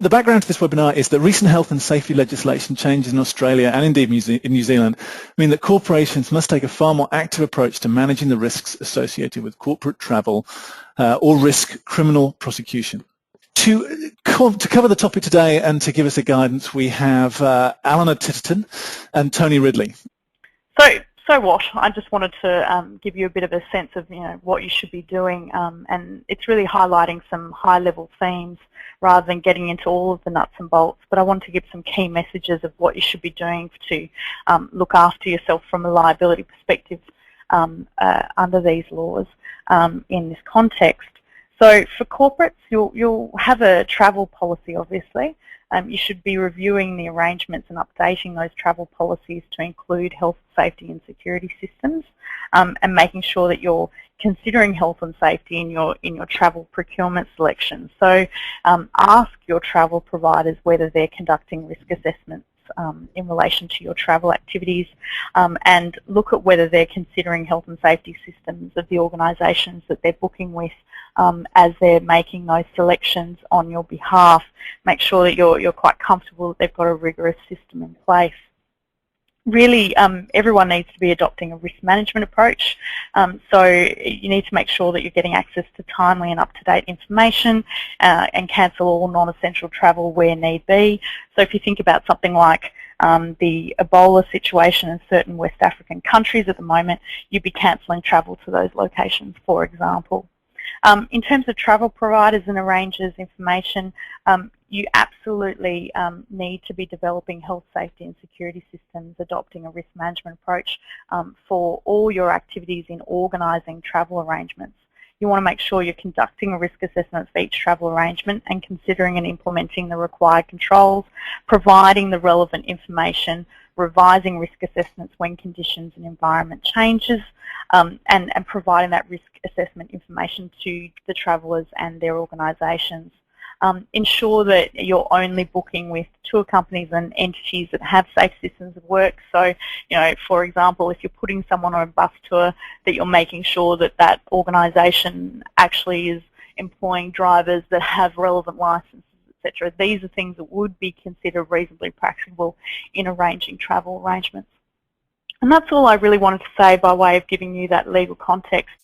The background to this webinar is that recent health and safety legislation changes in Australia and indeed in New Zealand mean that corporations must take a far more active approach to managing the risks associated with corporate travel or risk criminal prosecution. To cover the topic today and to give us a guidance, we have Alana Titterton and Tony Ridley. So what? I just wanted to give you a bit of a sense of what you should be doing, and it's really highlighting some high-level themes rather than getting into all of the nuts and bolts. But I want to give some key messages of what you should be doing to look after yourself from a liability perspective under these laws in this context. So for corporates, you'll have a travel policy, obviously. You should be reviewing the arrangements and updating those travel policies to include health, safety and security systems, and making sure that you're considering health and safety in your travel procurement selection. So ask your travel providers whether they're conducting risk assessments in relation to your travel activities, and look at whether they're considering health and safety systems of the organisations that they're booking with as they're making those selections on your behalf. Make sure that you're quite comfortable that they've got a rigorous system in place. Really, everyone needs to be adopting a risk management approach, so you need to make sure that you're getting access to timely and up-to-date information and cancel all non-essential travel where need be. So if you think about something like the Ebola situation in certain West African countries at the moment, you'd be cancelling travel to those locations, for example. In terms of travel providers and arrangers information, you absolutely need to be developing health, safety and security systems, adopting a risk management approach for all your activities in organising travel arrangements. You want to make sure you're conducting a risk assessment for each travel arrangement and considering and implementing the required controls, providing the relevant information, revising risk assessments when conditions and environment changes, and providing that risk assessment information to the travellers and their organisations. Ensure that you're only booking with tour companies and entities that have safe systems of work. So, for example, if you're putting someone on a bus tour, that you're making sure that that organisation actually is employing drivers that have relevant licenses, etc. These are things that would be considered reasonably practicable in arranging travel arrangements. And that's all I really wanted to say by way of giving you that legal context.